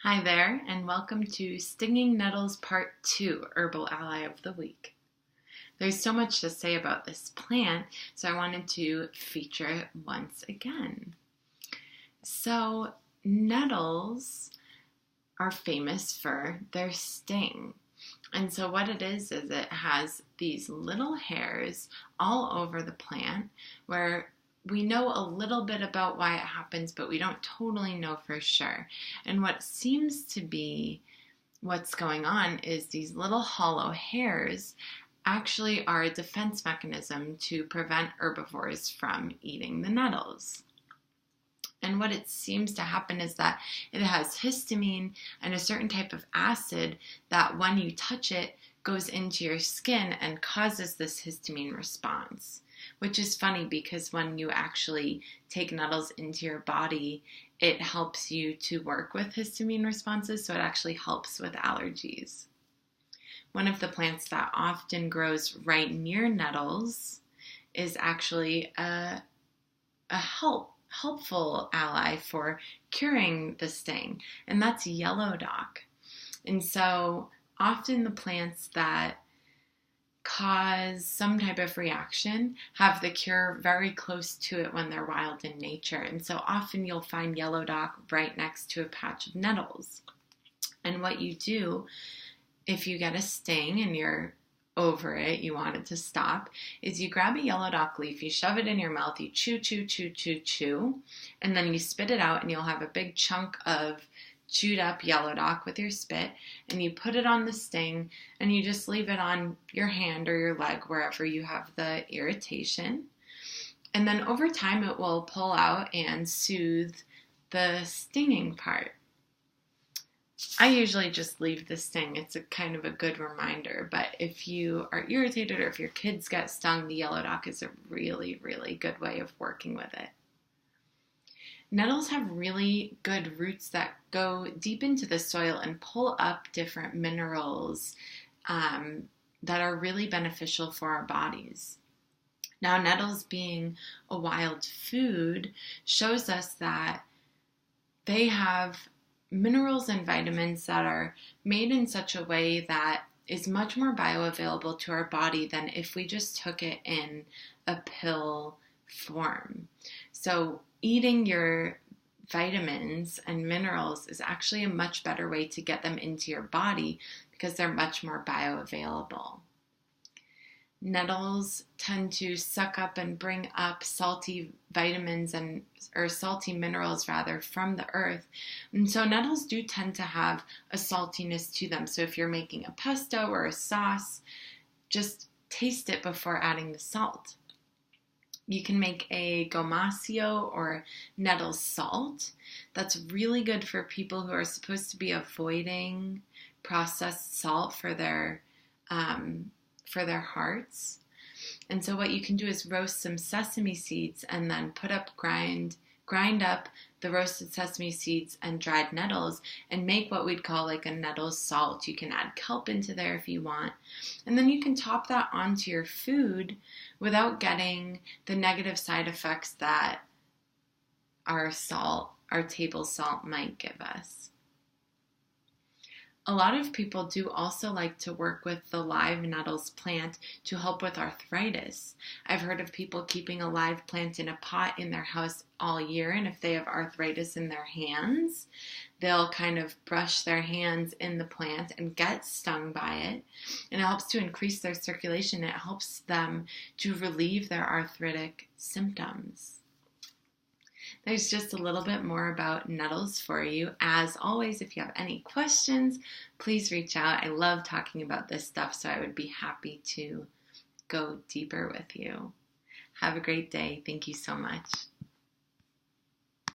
Hi there, and welcome to Stinging Nettles Part 2, Herbal Ally of the Week. There's so much to say about this plant, so I wanted to feature it once again. So, nettles are famous for their sting. And so what it is it has these little hairs all over the plant where we know a little bit about why it happens, but we don't totally know for sure. And what seems to be what's going on is these little hollow hairs actually are a defense mechanism to prevent herbivores from eating the nettles. And what it seems to happen is that it has histamine and a certain type of acid that when you touch it goes into your skin and causes this histamine response. Which is funny because when you actually take nettles into your body, it helps you to work with histamine responses, so it actually helps with allergies. One of the plants that often grows right near nettles is actually a helpful ally for curing the sting, and that's yellow dock. And so often the plants that cause some type of reaction have the cure very close to it when they're wild in nature. And so often you'll find yellow dock right next to a patch of nettles. And what you do if you get a sting and you're over it, you want it to stop, is you grab a yellow dock leaf, you shove it in your mouth, you chew, and then you spit it out and you'll have a big chunk of chewed up yellow dock with your spit, and you put it on the sting and you just leave it on your hand or your leg wherever you have the irritation. And then over time it will pull out and soothe the stinging part. I usually just leave the sting. It's a kind of a good reminder, but if you are irritated or if your kids get stung, the yellow dock is a really, really good way of working with it. Nettles have really good roots that go deep into the soil and pull up different minerals that are really beneficial for our bodies. Now, nettles being a wild food shows us that they have minerals and vitamins that are made in such a way that is much more bioavailable to our body than if we just took it in a pill form. So eating your vitamins and minerals is actually a much better way to get them into your body because they're much more bioavailable. Nettles tend to suck up and bring up salty vitamins or salty minerals from the earth. And so nettles do tend to have a saltiness to them. So if you're making a pesto or a sauce, just taste it before adding the salt. You can make a gomasio or nettle salt. That's really good for people who are supposed to be avoiding processed salt for their hearts. And so what you can do is roast some sesame seeds and then grind up the roasted sesame seeds and dried nettles and make what we'd call like a nettle salt. You can add kelp into there if you want. And then you can top that onto your food without getting the negative side effects that our table salt might give us. A lot of people do also like to work with the live nettles plant to help with arthritis. I've heard of people keeping a live plant in a pot in their house all year, and if they have arthritis in their hands, they'll kind of brush their hands in the plant and get stung by it. And it helps to increase their circulation. It helps them to relieve their arthritic symptoms. There's just a little bit more about nettles for you. As always, if you have any questions, please reach out. I love talking about this stuff, so I would be happy to go deeper with you. Have a great day. Thank you so much.